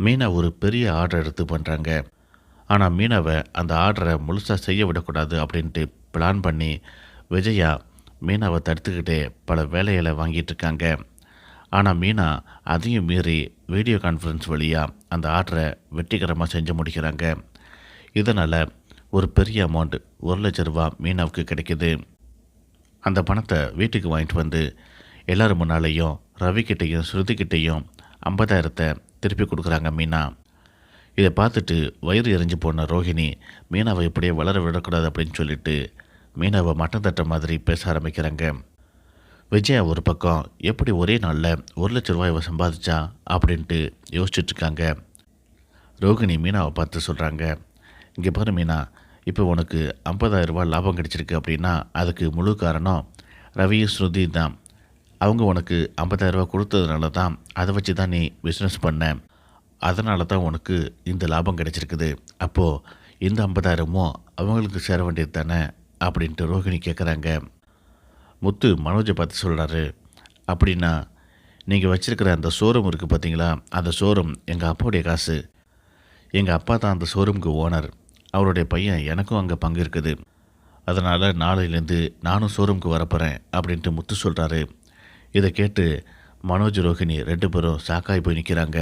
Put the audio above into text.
மீனா ஒரு பெரிய ஆர்டர் எடுத்து பண்ணுறாங்க. ஆனால் மீனாவை அந்த ஆர்டரை முழுசாக செய்ய விடக்கூடாது அப்படின்ட்டு பிளான் பண்ணி விஜயா மீனாவை தடுத்துக்கிட்டே பல வேலைகளை வாங்கிட்டு இருக்காங்க. ஆனால் மீனா அதையும் மீறி வீடியோ கான்ஃபரன்ஸ் வழியாக அந்த ஆர்டரை வெற்றிகரமாக செஞ்சு முடிக்கிறாங்க. இதனால் ஒரு பெரிய அமௌண்ட் ரூ. 1,00,000 மீனாவுக்கு கிடைக்கிது. அந்த பணத்தை வீட்டுக்கு வாங்கிட்டு வந்து எல்லோரும் முன்னாலேயும் ரவிக்கிட்டையும் ஸ்ருதிக்கிட்டையும் 50,000 திருப்பி கொடுக்குறாங்க மீனா. இதை பார்த்துட்டு வயிறு எரிஞ்சு போன ரோஹிணி மீனாவை இப்படியே வளர விடக்கூடாது அப்படின்னு சொல்லிட்டு மீனாவை மட்டம் தட்ட மாதிரி பேச ஆரம்பிக்கிறாங்க. விஜயா ஒரு பக்கம் எப்படி ஒரே நாளில் ரூ. 1,00,000 சம்பாதிச்சா அப்படின்ட்டு யோசிச்சுட்ருக்காங்க. ரோஹிணி மீனாவை பார்த்து சொல்கிறாங்க, இங்கே பாரு மீனா, இப்போ உனக்கு ரூ. 50,000 லாபம் கிடச்சிருக்கு அப்படின்னா அதுக்கு முழு காரணம் ரவி ஸ்ருதி தான். அவங்க உனக்கு ரூ. 50,000 கொடுத்ததுனால தான் அதை வச்சு தான் நீ பிஸ்னஸ் பண்ண. அதனால தான் உனக்கு இந்த லாபம் கிடச்சிருக்குது. அப்போது இந்த 50,000மும் அவங்களுக்கு சேர வேண்டியது தானே அப்படின்ட்டு ரோஹிணி கேட்குறாங்க. முத்து மனோஜை பார்த்து சொல்கிறாரு, அப்படின்னா நீங்கள் வச்சுருக்கிற அந்த ஷோரூம் இருக்குது பார்த்தீங்களா, அந்த ஷோரூம் எங்கள் அப்பாவுடைய காசு. எங்கள் அப்பா தான் அந்த ஷோரூமுக்கு ஓனர். அவருடைய பையன் எனக்கும் அங்கே பங்கு இருக்குது. அதனால் நாளையிலேருந்து நானும் ஷோரூமுக்கு வரப்போகிறேன் அப்படின்ட்டு முத்து சொல்கிறாரு. இதை கேட்டு மனோஜ் ரோஹிணி 2 பேரும் ஷாக்காகி போய் நிற்கிறாங்க.